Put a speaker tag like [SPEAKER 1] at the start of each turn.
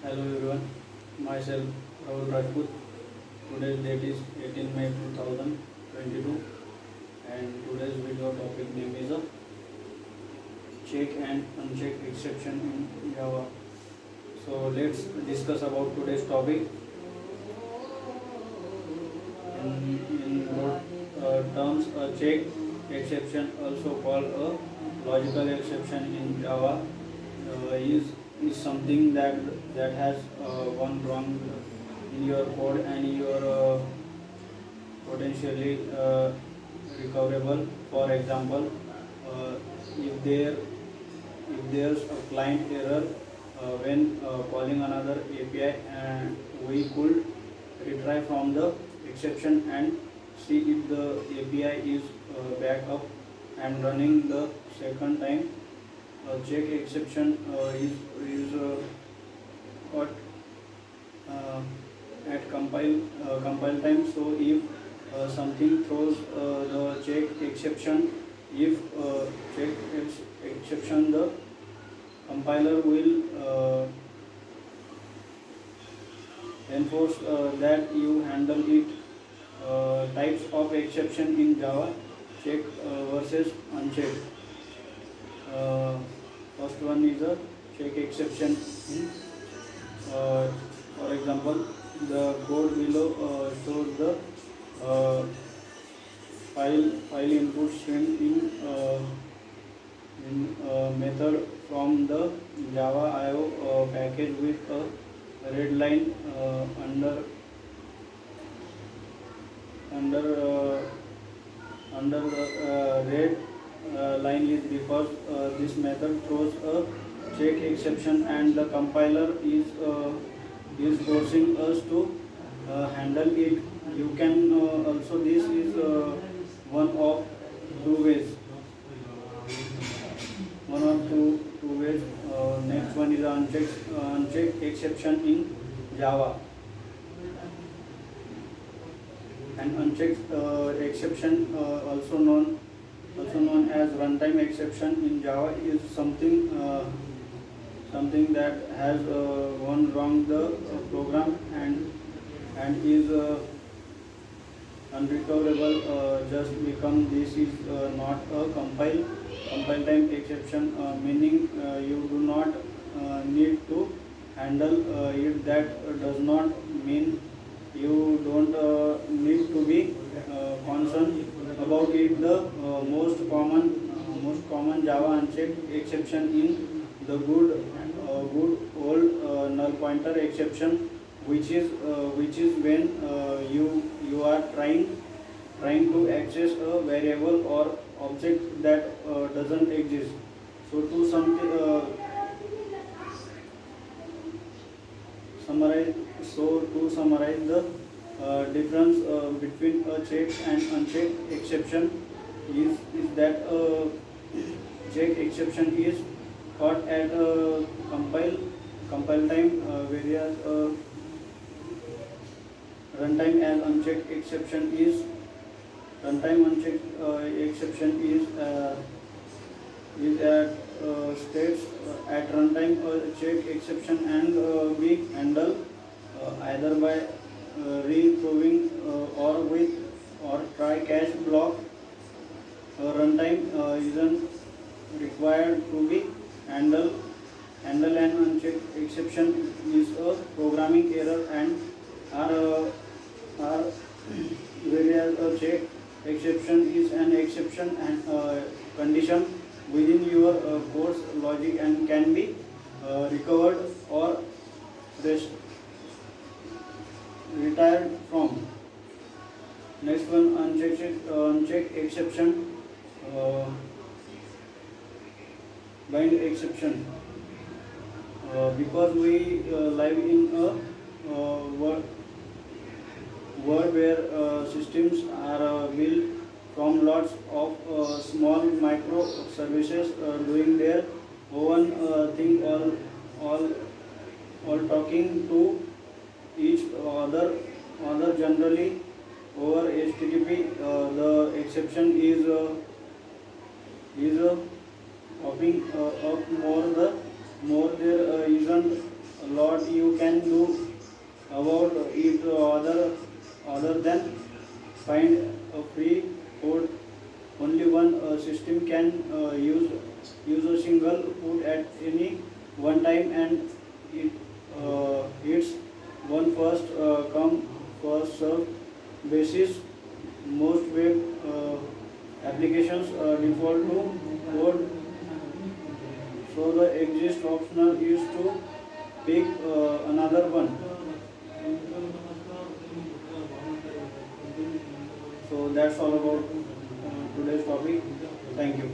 [SPEAKER 1] Hello everyone, myself Rahul Rajput. Today's date is 18 May 2022 and today's video topic name is a check and uncheck exception in Java. So let's discuss about today's topic. In broad terms, a check exception, also called a logical exception in Java, is something that has gone wrong in your code and your potentially recoverable. For example, uh, if there's a client error when calling another API, and we could retry from the exception and see if the API is back up and running the second time. Check exception is what uh, at compile time. So if something throws the check exception, if exception, the compiler will enforce that you handle it. Types of exception in Java: check versus unchecked. Uh, First one is a check exception in, for example, the code below shows the uh, file input string in method from the Java IO package with a red line under under the red line is because this method throws a check exception and the compiler is forcing us to handle it. You can also, this is one of two ways. One of two ways. Next one is unchecked exception in Java. An unchecked exception, also known as runtime exception in Java, is something that has gone wrong the program and is unrecoverable. Just become this is not a compile time exception, meaning you do not need to handle it. That does not mean you don't need to be concerned about it. The most common Java unchecked exception in the good old null pointer exception, which is when you are trying to access a variable or object that doesn't exist. So to summarize the difference between a checked and unchecked exception is that check exception is caught at compile time, whereas runtime as unchecked exception is runtime unchecked exception is at states at runtime. Check exception and be handled either by rethrowing or with or try catch block. Runtime isn't required to be handle an unchecked exception is a programming error and are whereas a check exception is an exception and condition within your code's logic and can be recovered or retired from. Next one, unchecked exception, bind exception. Because we live in a world where systems are built from lots of small micro services doing their own thing, all talking to each other generally over HTTP. The exception is popping up more there isn't a lot you can do about it other than find a free code. Only one system can use a single put at any one time, and it's one first come first serve basis. Most web applications default to code, so the exist optional is to pick another one. So that's all about today's topic. Thank you.